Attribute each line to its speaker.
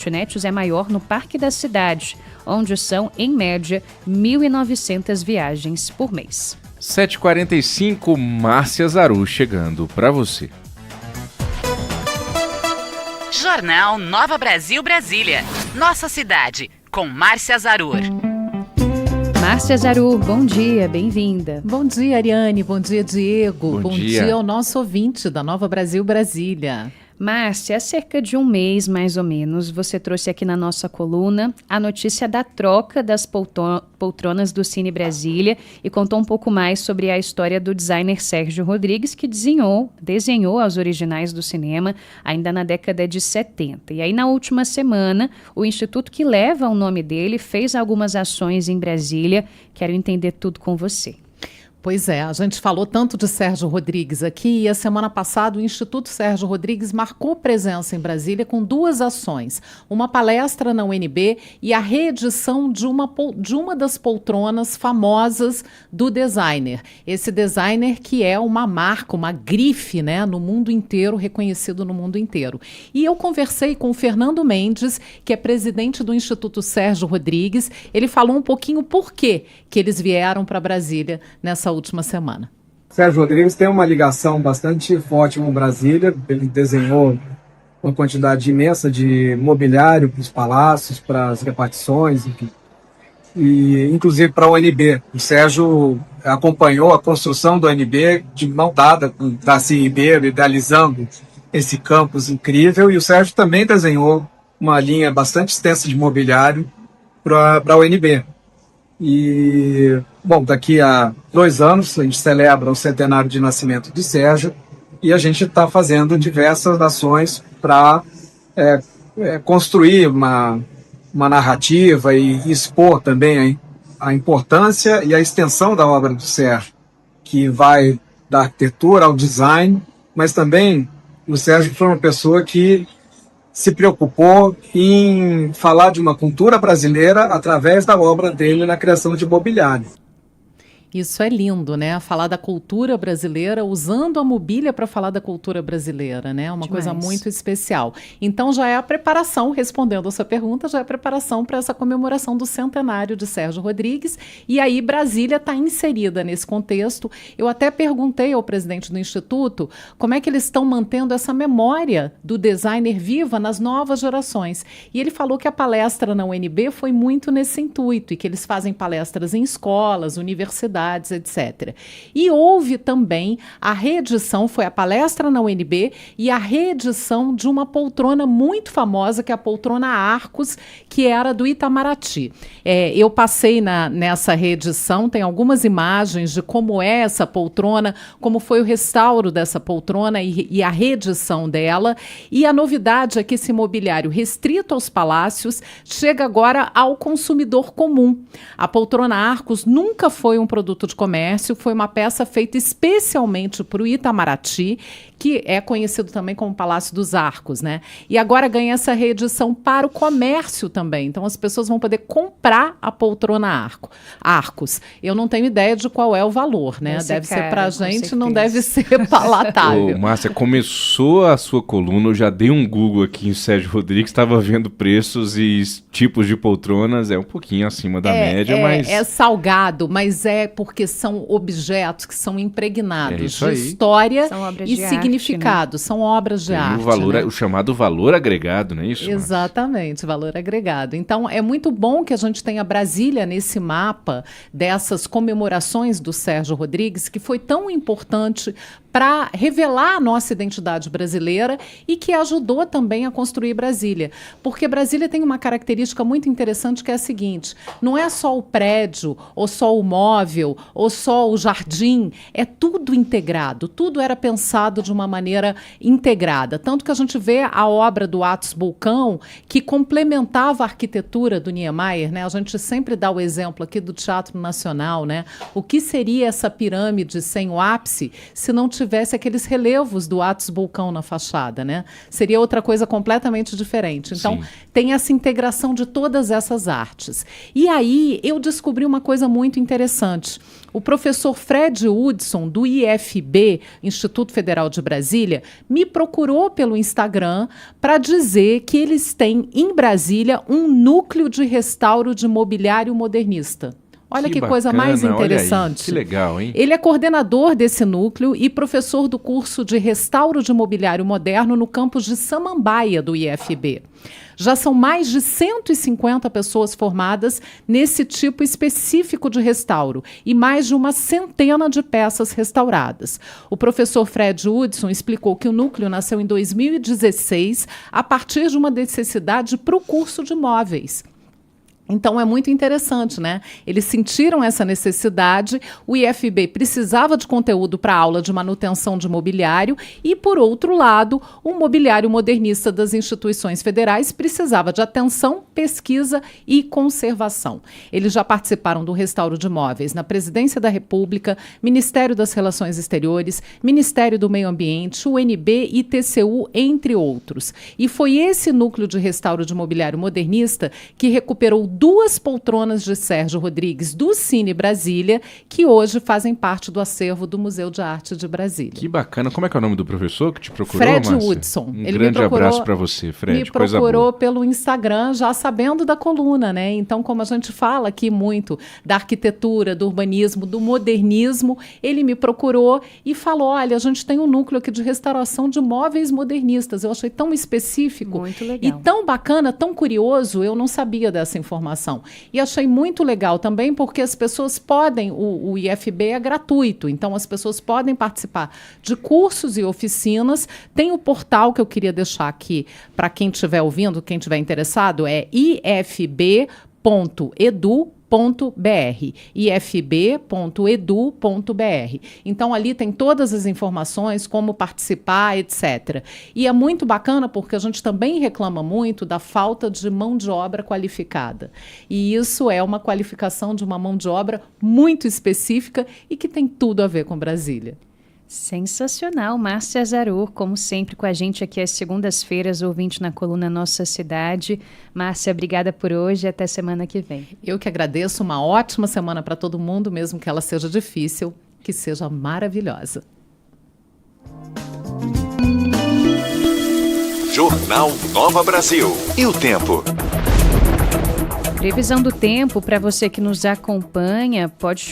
Speaker 1: lanchonetes é maior no Parque da Cidade, onde são, em média, 1.900 viagens por mês.
Speaker 2: 7h45, Márcia Zaru chegando para você.
Speaker 3: Jornal Nova Brasil Brasília. Nossa cidade, com Márcia Zaru.
Speaker 1: Márcia Zaru, bom dia, bem-vinda.
Speaker 4: Bom dia, Ariane, bom dia, Diego.
Speaker 2: Bom dia
Speaker 4: ao nosso ouvinte da Nova Brasil Brasília.
Speaker 1: Márcia, há cerca de um mês, mais ou menos, você trouxe aqui na nossa coluna a notícia da troca das poltronas do Cine Brasília e contou um pouco mais sobre a história do designer Sérgio Rodrigues, que desenhou as originais do cinema ainda na década de 70. E aí, na última semana, o instituto que leva o nome dele fez algumas ações em Brasília. Quero entender tudo com você.
Speaker 4: Pois é, a gente falou tanto de Sérgio Rodrigues aqui e a semana passada o Instituto Sérgio Rodrigues marcou presença em Brasília com duas ações, uma palestra na UNB e a reedição de uma das poltronas famosas do designer. Esse designer que é uma marca, uma grife, né, no mundo inteiro, reconhecido no mundo inteiro. E eu conversei com o Fernando Mendes, que é presidente do Instituto Sérgio Rodrigues. Ele falou um pouquinho por que eles vieram para Brasília nessa última semana.
Speaker 5: Sérgio Rodrigues tem uma ligação bastante forte com Brasília. Ele desenhou uma quantidade imensa de mobiliário para os palácios, para as repartições, enfim. E inclusive para a UNB. O Sérgio acompanhou a construção do UNB de mão dada com o Darcy Ribeiro, idealizando esse campus incrível. E o Sérgio também desenhou uma linha bastante extensa de mobiliário para a UNB. E, bom, daqui a 2 anos a gente celebra o centenário de nascimento de Sérgio e a gente está fazendo diversas ações para construir uma narrativa e expor também a importância e a extensão da obra do Sérgio, que vai da arquitetura ao design, mas também o Sérgio foi uma pessoa que se preocupou em falar de uma cultura brasileira através da obra dele na criação de mobiliário.
Speaker 4: Isso é lindo, né? Falar da cultura brasileira, usando a mobília para falar da cultura brasileira, né? Uma coisa muito especial. Então já é a preparação, respondendo a sua pergunta, já é a preparação para essa comemoração do centenário de Sérgio Rodrigues. E aí Brasília está inserida nesse contexto. Eu até perguntei ao presidente do Instituto como é que eles estão mantendo essa memória do designer viva nas novas gerações. E ele falou que a palestra na UNB foi muito nesse intuito, e que eles fazem palestras em escolas, universidades, etc. E houve também a reedição, foi a palestra na UNB e a reedição de uma poltrona muito famosa, que é a poltrona Arcos, que era do Itamaraty. Eu passei nessa reedição, tem algumas imagens de como é essa poltrona, como foi o restauro dessa poltrona e a reedição dela. E a novidade é que esse mobiliário restrito aos palácios chega agora ao consumidor comum. A poltrona Arcos nunca foi um produto de comércio, foi uma peça feita especialmente para o Itamaraty, que é conhecido também como Palácio dos Arcos, né? E agora ganha essa reedição para o comércio também. Então as pessoas vão poder comprar a poltrona Arcos. Eu não tenho ideia de qual é o valor, né? Deve ser para a gente, não deve ser palatável.
Speaker 2: Ô, Márcia, começou a sua coluna, eu já dei um Google aqui em Sérgio Rodrigues, estava vendo preços e tipos de poltronas, é um pouquinho acima da média, mas...
Speaker 4: É salgado, mas é porque são objetos que são impregnados de história e significado, né? São obras de arte.
Speaker 2: O chamado valor agregado, não é isso?
Speaker 4: Exatamente, valor agregado. Então, é muito bom que a gente tenha Brasília nesse mapa dessas comemorações do Sérgio Rodrigues, que foi tão importante para revelar a nossa identidade brasileira e que ajudou também a construir Brasília. Porque Brasília tem uma característica muito interessante, que é a seguinte: não é só o prédio, ou só o móvel, ou só o jardim, é tudo integrado, tudo era pensado de uma maneira integrada. Tanto que a gente vê a obra do Atos Bulcão, que complementava a arquitetura do Niemeyer, né? A gente sempre dá o exemplo aqui do Teatro Nacional, né? O que seria essa pirâmide sem o ápice se não tivesse aqueles relevos do Atos Bulcão na fachada, né? Seria outra coisa completamente diferente. Então,
Speaker 2: Sim.
Speaker 4: tem essa integração de todas essas artes. E aí, eu descobri uma coisa muito interessante. O professor Fred Hudson, do IFB, Instituto Federal de Brasília, me procurou pelo Instagram para dizer que eles têm em Brasília um núcleo de restauro de mobiliário modernista. Olha que coisa mais interessante.
Speaker 2: Olha aí, que legal, hein?
Speaker 4: Ele é coordenador desse núcleo e professor do curso de Restauro de Mobiliário Moderno no campus de Samambaia, do IFB. Já são mais de 150 pessoas formadas nesse tipo específico de restauro e mais de uma centena de peças restauradas. O professor Fred Hudson explicou que o núcleo nasceu em 2016 a partir de uma necessidade para o curso de móveis. Então, é muito interessante, né? Eles sentiram essa necessidade, o IFB precisava de conteúdo para aula de manutenção de mobiliário e, por outro lado, o mobiliário modernista das instituições federais precisava de atenção, pesquisa e conservação. Eles já participaram do restauro de móveis na Presidência da República, Ministério das Relações Exteriores, Ministério do Meio Ambiente, UNB e TCU, entre outros. E foi esse núcleo de restauro de mobiliário modernista que recuperou 2 poltronas de Sérgio Rodrigues do Cine Brasília, que hoje fazem parte do acervo do Museu de Arte de Brasília.
Speaker 2: Que bacana. Como é que é o nome do professor que te procurou,
Speaker 4: Fred
Speaker 2: Márcia?
Speaker 4: Hudson.
Speaker 2: Ele grande abraço para você, Fred.
Speaker 4: Me procurou pelo Instagram, já sabendo da coluna, né? Então, como a gente fala aqui muito da arquitetura, do urbanismo, do modernismo, ele me procurou e falou, olha, a gente tem um núcleo aqui de restauração de móveis modernistas. Eu achei tão específico.
Speaker 1: Muito legal.
Speaker 4: E tão bacana, tão curioso, eu não sabia dessa informação. E achei muito legal também porque as pessoas podem, o IFB é gratuito, então as pessoas podem participar de cursos e oficinas. Tem o portal que eu queria deixar aqui para quem estiver ouvindo, quem estiver interessado, é ifb.edu.br, ifb.edu.br. Então, ali tem todas as informações, como participar, etc. E é muito bacana porque a gente também reclama muito da falta de mão de obra qualificada. E isso é uma qualificação de uma mão de obra muito específica e que tem tudo a ver com Brasília.
Speaker 1: Sensacional, Márcia Zarur, como sempre com a gente aqui às segundas-feiras, ouvinte na coluna Nossa Cidade. Márcia, obrigada por hoje e até semana que vem.
Speaker 4: Eu que agradeço, uma ótima semana para todo mundo, mesmo que ela seja difícil, que seja maravilhosa.
Speaker 6: Jornal Nova Brasil. E o tempo?
Speaker 1: Previsão do tempo para você que nos acompanha, pode chover.